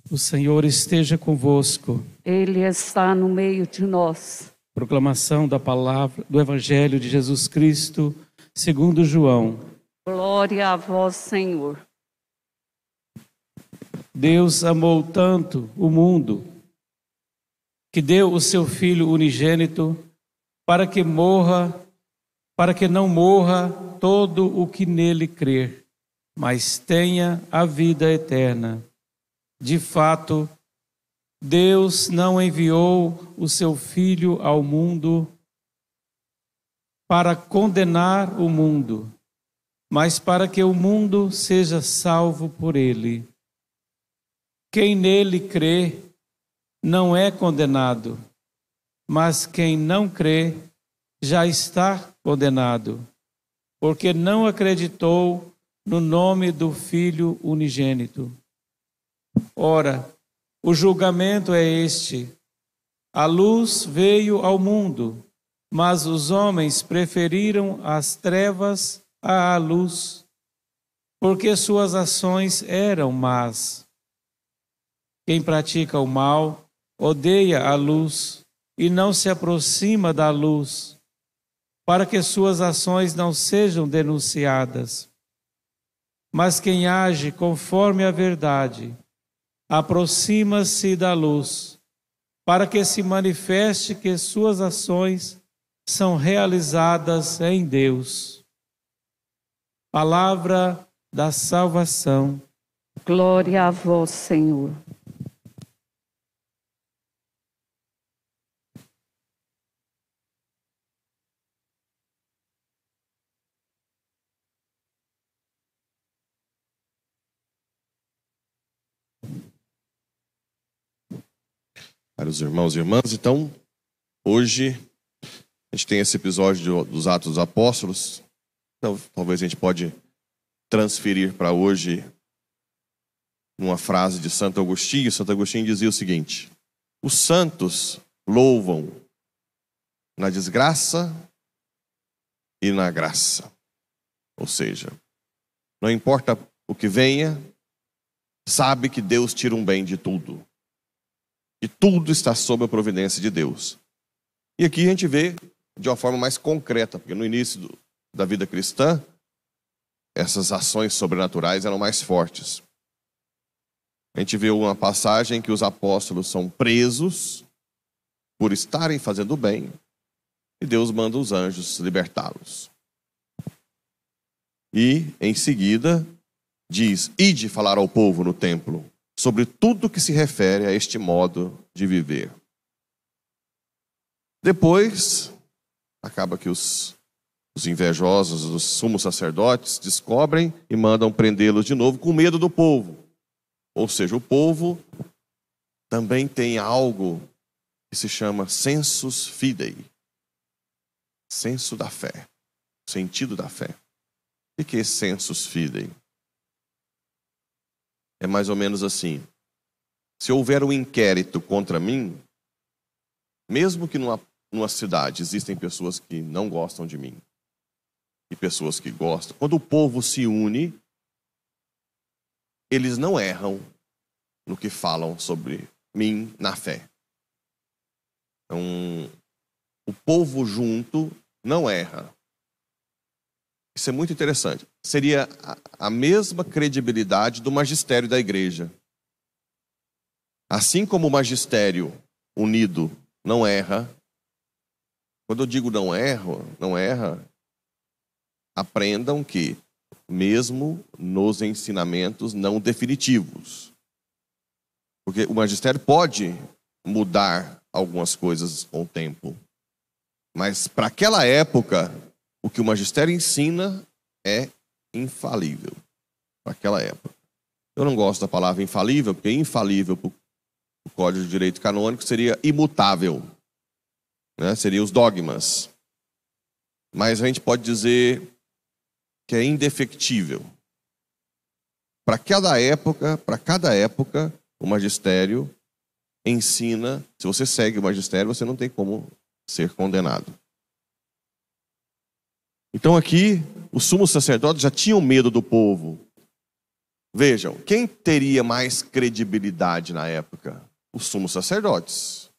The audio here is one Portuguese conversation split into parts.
O Senhor esteja convosco. Ele está no meio de nós. Proclamação da palavra do Evangelho de Jesus Cristo, segundo João. Glória a vós, Senhor. Deus amou tanto o mundo que deu o seu Filho unigênito para que não morra todo o que nele crer, mas tenha a vida eterna. De fato, Deus não enviou o seu Filho ao mundo para condenar o mundo, mas para que o mundo seja salvo por ele. Quem nele crê não é condenado, mas quem não crê já está condenado, porque não acreditou no nome do Filho unigênito. Ora, o julgamento é este: a luz veio ao mundo, mas os homens preferiram as trevas à luz, porque suas ações eram más. Quem pratica o mal odeia a luz e não se aproxima da luz, para que suas ações não sejam denunciadas. Mas quem age conforme a verdade aproxima-se da luz, para que se manifeste que suas ações são realizadas em Deus. Palavra da salvação. Glória a vós, Senhor. Caros irmãos e irmãs, então, hoje a gente tem esse episódio dos Atos dos Apóstolos. Então, talvez a gente pode transferir para hoje uma frase de Santo Agostinho. Santo Agostinho dizia o seguinte: os santos louvam na desgraça e na graça. Ou seja, não importa o que venha, sabe que Deus tira um bem de tudo. E tudo está sob a providência de Deus. E aqui a gente vê de uma forma mais concreta, porque no início da vida cristã, essas ações sobrenaturais eram mais fortes. A gente vê uma passagem que os apóstolos são presos por estarem fazendo bem, e Deus manda os anjos libertá-los. E, em seguida, diz: ide falar ao povo no templo sobre tudo que se refere a este modo de viver. Depois, acaba que os invejosos, os sumos sacerdotes, descobrem e mandam prendê-los de novo com medo do povo. Ou seja, o povo também tem algo que se chama sensus fidei. Senso da fé. Sentido da fé. O que é sensus fidei? É mais ou menos assim: se houver um inquérito contra mim, mesmo que numa cidade existem pessoas que não gostam de mim e pessoas que gostam, quando o povo se une, eles não erram no que falam sobre mim na fé. Então, o povo junto não erra. Isso é muito interessante. Seria a mesma credibilidade do magistério da igreja. Assim como o magistério unido não erra, quando eu digo não erra, aprendam que, mesmo nos ensinamentos não definitivos, porque o magistério pode mudar algumas coisas com o tempo, mas para aquela época, o que o magistério ensina é infalível. Para aquela época. Eu não gosto da palavra infalível, porque infalível para o Código de Direito Canônico seria imutável, né? Seria os dogmas. Mas a gente pode dizer que é indefectível. Para cada época, o magistério ensina. Se você segue o magistério, você não tem como ser condenado. Então aqui, os sumos sacerdotes já tinham medo do povo. Vejam, quem teria mais credibilidade na época? Os sumos sacerdotes.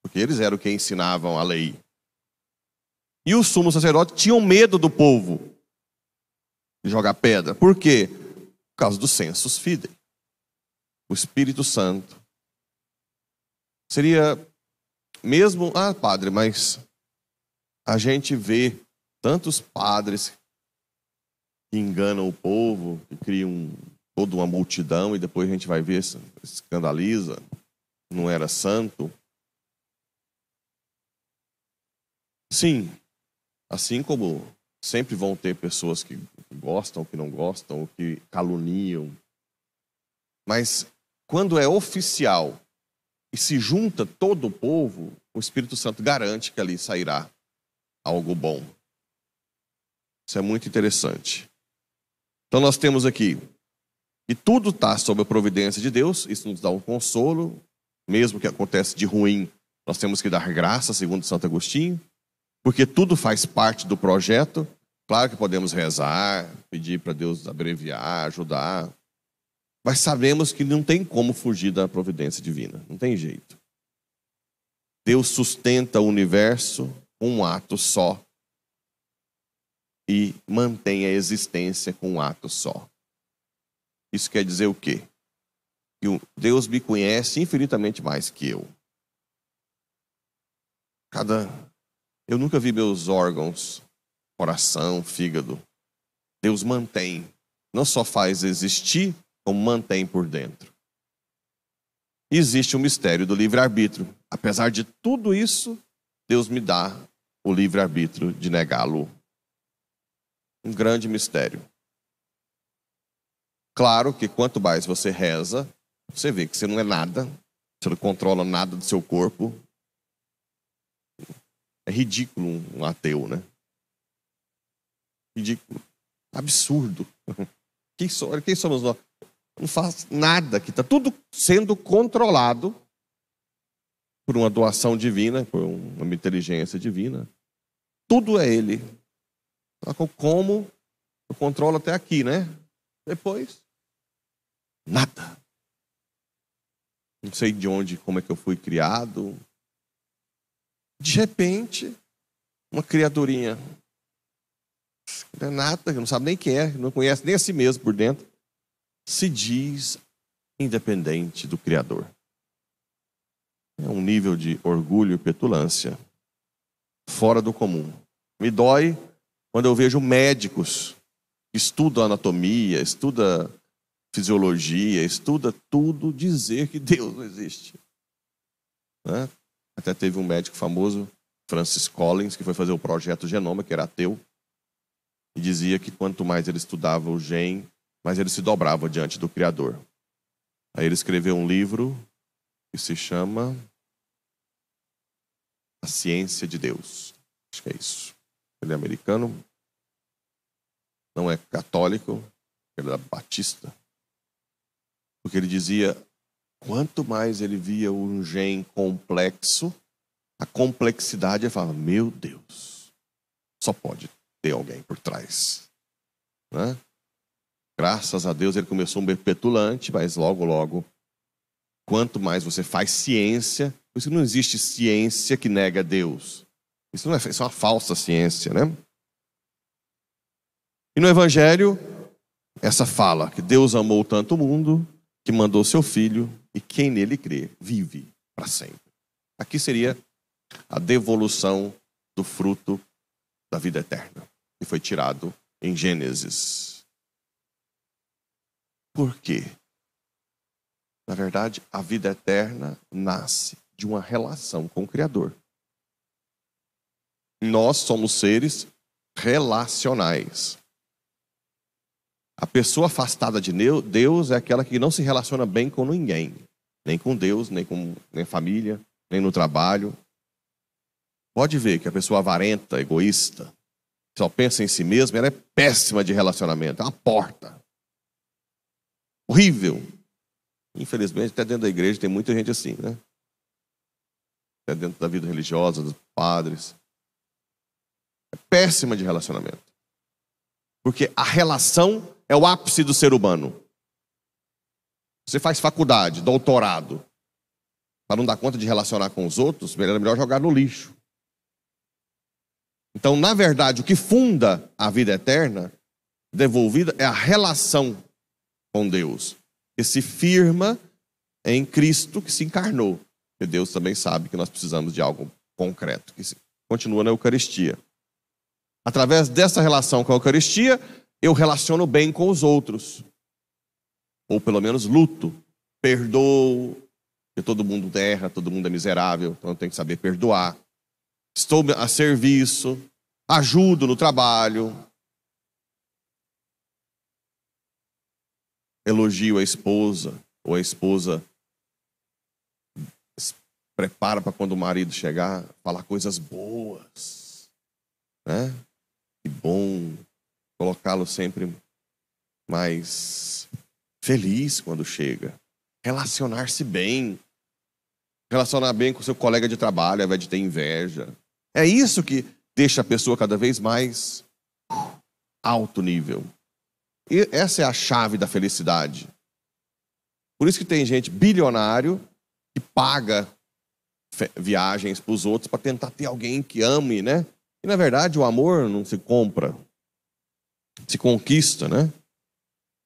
Porque eles eram quem ensinavam a lei. E os sumos sacerdotes tinham medo do povo de jogar pedra. Por quê? Por causa do sensus fidei. O Espírito Santo. Seria mesmo... padre, mas a gente vê tantos padres que enganam o povo, que criam toda uma multidão e depois a gente vai ver, se escandaliza, não era santo. Sim, assim como sempre vão ter pessoas que gostam, que não gostam, que caluniam. Mas quando é oficial e se junta todo o povo, o Espírito Santo garante que ali sairá algo bom. Isso é muito interessante. Então nós temos aqui que tudo está sob a providência de Deus. Isso nos dá um consolo. Mesmo que acontece de ruim, nós temos que dar graça, segundo Santo Agostinho. Porque tudo faz parte do projeto. Claro que podemos rezar, pedir para Deus abreviar, ajudar. Mas sabemos que não tem como fugir da providência divina. Não tem jeito. Deus sustenta o universo com um ato só. E mantém a existência com um ato só. Isso quer dizer o quê? Que Deus me conhece infinitamente mais que eu. Eu nunca vi meus órgãos, coração, fígado. Deus mantém. Não só faz existir, como mantém por dentro. Existe o mistério do livre-arbítrio. Apesar de tudo isso, Deus me dá o livre-arbítrio de negá-lo. Um grande mistério. Claro que quanto mais você reza, você vê que você não é nada, você não controla nada do seu corpo. É ridículo um ateu, né? Ridículo. Absurdo. Quem somos nós? Não faz nada, que está tudo sendo controlado por uma doação divina, por uma inteligência divina. Tudo é Ele. Como eu controlo até aqui, né? Depois, nada. Não sei de onde, como é que eu fui criado. De repente, uma criaturinha, não é nada, não sabe nem quem é, não conhece nem a si mesmo por dentro, se diz independente do Criador. É um nível de orgulho e petulância fora do comum. Me dói quando eu vejo médicos que estudam anatomia, estudam fisiologia, estuda tudo, dizer que Deus não existe. Né? Até teve um médico famoso, Francis Collins, que foi fazer o projeto Genoma, que era ateu, e dizia que quanto mais ele estudava o gene, mais ele se dobrava diante do Criador. Aí ele escreveu um livro que se chama A Ciência de Deus. Acho que é isso. Ele é americano, não é católico, ele é batista. Porque ele dizia, quanto mais ele via um gene complexo, a complexidade, ele falava, meu Deus, só pode ter alguém por trás. Né? Graças a Deus ele começou meio petulante, mas logo, quanto mais você faz ciência, por isso não existe ciência que nega Deus. Isso é uma falsa ciência, né? E no Evangelho, essa fala que Deus amou tanto o mundo, que mandou seu Filho, e quem nele crê, vive para sempre. Aqui seria a devolução do fruto da vida eterna, que foi tirado em Gênesis. Por quê? Na verdade, a vida eterna nasce de uma relação com o Criador. Nós somos seres relacionais. A pessoa afastada de Deus é aquela que não se relaciona bem com ninguém. Nem com Deus, nem com a família, nem no trabalho. Pode ver que a pessoa avarenta, egoísta, só pensa em si mesma, ela é péssima de relacionamento. É uma porta. Horrível. Infelizmente, até dentro da igreja tem muita gente assim, né? Até dentro da vida religiosa, dos padres. É péssima de relacionamento. Porque a relação é o ápice do ser humano. Você faz faculdade, doutorado, para não dar conta de relacionar com os outros, é melhor jogar no lixo. Então, na verdade, o que funda a vida eterna, devolvida, é a relação com Deus, que se firma em Cristo que se encarnou. E Deus também sabe que nós precisamos de algo concreto, que continua na Eucaristia. Através dessa relação com a Eucaristia, eu relaciono bem com os outros. Ou pelo menos luto, perdoo, porque todo mundo erra, todo mundo é miserável, então eu tenho que saber perdoar. Estou a serviço, ajudo no trabalho, elogio a esposa, ou a esposa se prepara para quando o marido chegar, falar coisas boas, né? Que bom colocá-lo sempre mais feliz quando chega. Relacionar-se bem. Relacionar bem com o seu colega de trabalho, ao invés de ter inveja. É isso que deixa a pessoa cada vez mais alto nível. E essa é a chave da felicidade. Por isso que tem gente bilionário que paga viagens para os outros para tentar ter alguém que ame, né? E na verdade o amor não se compra, se conquista, né?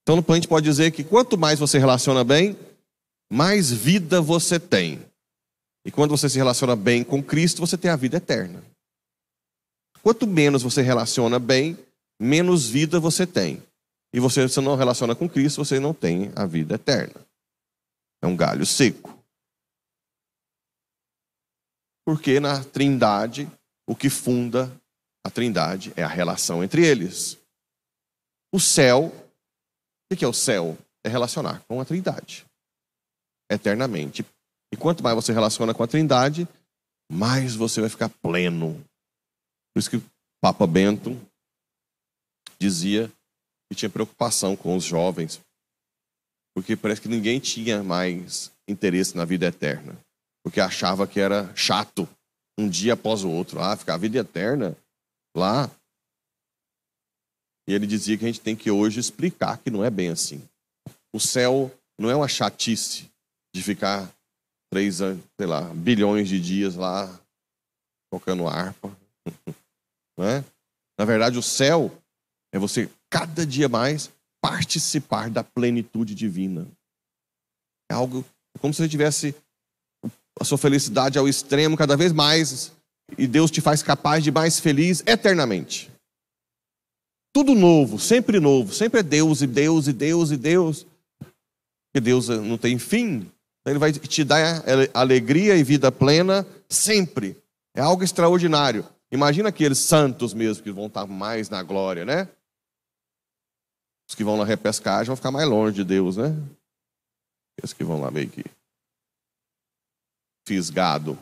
Então a gente pode dizer que quanto mais você relaciona bem, mais vida você tem. E quando você se relaciona bem com Cristo, você tem a vida eterna. Quanto menos você relaciona bem, menos vida você tem. E você não relaciona com Cristo, você não tem a vida eterna. É um galho seco. Porque na Trindade, o que funda a Trindade é a relação entre eles. O céu, o que é o céu? É relacionar com a Trindade. Eternamente. E quanto mais você relaciona com a Trindade, mais você vai ficar pleno. Por isso que o Papa Bento dizia que tinha preocupação com os jovens, porque parece que ninguém tinha mais interesse na vida eterna, porque achava que era chato, um dia após o outro, ficar a vida eterna lá. E ele dizia que a gente tem que hoje explicar que não é bem assim. O céu não é uma chatice de ficar 3, sei lá, bilhões de dias lá tocando harpa. Não é? Na verdade, o céu é você cada dia mais participar da plenitude divina. É algo como se você tivesse a sua felicidade ao extremo cada vez mais, e Deus te faz capaz de mais feliz eternamente. Tudo novo, sempre é Deus e Deus e Deus e Deus. Porque Deus não tem fim. Ele vai te dar alegria e vida plena sempre. É algo extraordinário. Imagina aqueles santos mesmo que vão estar mais na glória, né? Os que vão na repescagem vão ficar mais longe de Deus, né? Os que vão lá meio que fisgado.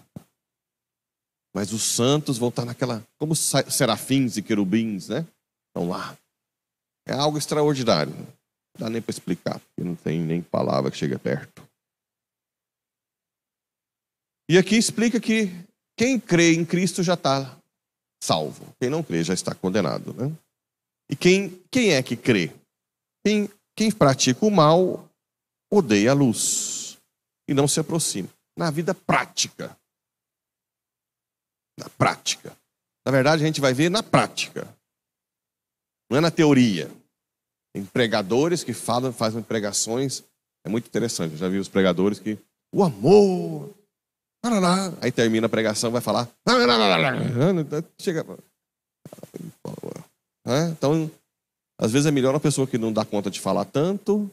Mas os santos vão estar naquela, como serafins e querubins, né? Estão lá. É algo extraordinário. Não dá nem para explicar, porque não tem nem palavra que chegue perto. E aqui explica que quem crê em Cristo já está salvo. Quem não crê já está condenado, né? E quem é que crê? Quem pratica o mal odeia a luz e não se aproxima. Na vida prática. Na prática. Na verdade, a gente vai ver na prática. Não é na teoria. Tem pregadores que fazem pregações. É muito interessante. Eu já vi os pregadores que o amor. Aí termina a pregação, vai falar. Chega. Então, às vezes é melhor uma pessoa que não dá conta de falar tanto,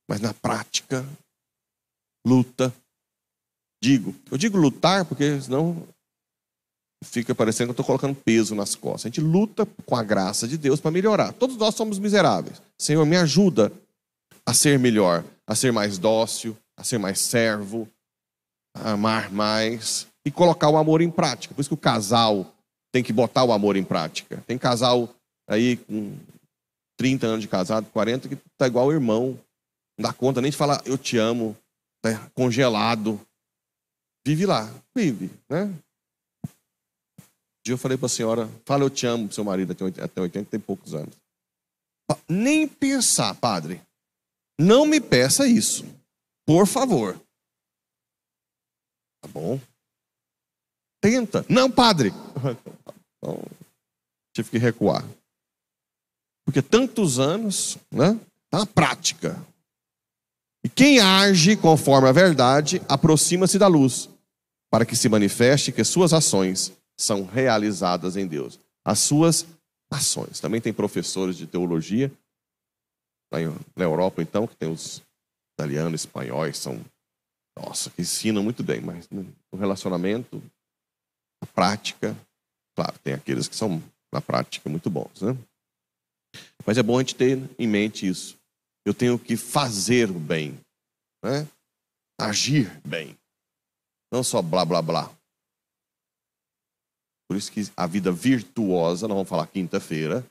mas na prática, luta. Eu digo lutar porque senão fica parecendo que eu estou colocando peso nas costas. A gente luta com a graça de Deus para melhorar. Todos nós somos miseráveis. Senhor, me ajuda a ser melhor, a ser mais dócil, a ser mais servo, a amar mais e colocar o amor em prática. Por isso que o casal tem que botar o amor em prática. Tem casal aí com 30 anos de casado, 40, que está igual irmão. Não dá conta nem de falar eu te amo, tá congelado. Vive lá, vive, né? Um dia eu falei para a senhora, fala eu te amo pro seu marido até 80 e poucos anos. Nem pensar, padre. Não me peça isso. Por favor. Tá bom? Tenta. Não, padre. Então, tive que recuar. Porque tantos anos, né? Tá na prática. E quem age conforme a verdade, aproxima-se da luz, para que se manifeste que suas ações são realizadas em Deus. As suas ações. Também tem professores de teologia, na Europa, então, que tem os italianos, espanhóis, que ensinam muito bem, mas no relacionamento, na prática, claro, tem aqueles que são, na prática, muito bons, né? Mas é bom a gente ter em mente isso. Eu tenho que fazer o bem, né? Agir bem. Não só blá, blá, blá. Por isso que a vida virtuosa, nós vamos falar quinta-feira,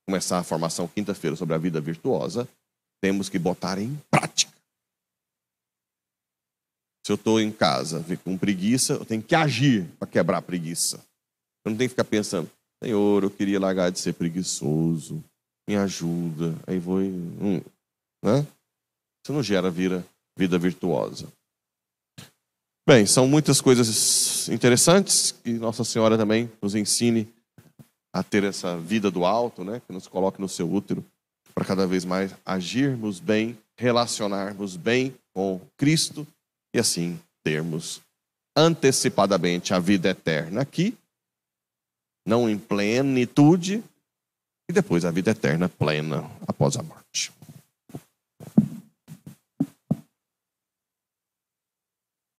começar a formação quinta-feira sobre a vida virtuosa, temos que botar em prática. Se eu estou em casa com preguiça, eu tenho que agir para quebrar a preguiça. Eu não tenho que ficar pensando, Senhor, eu queria largar de ser preguiçoso, me ajuda, aí vou... né? Isso não gera vida virtuosa. Bem, são muitas coisas interessantes que Nossa Senhora também nos ensine a ter essa vida do alto, né? Que nos coloque no seu útero para cada vez mais agirmos bem, relacionarmos bem com Cristo e assim termos antecipadamente a vida eterna aqui, não em plenitude, e depois a vida eterna plena após a morte.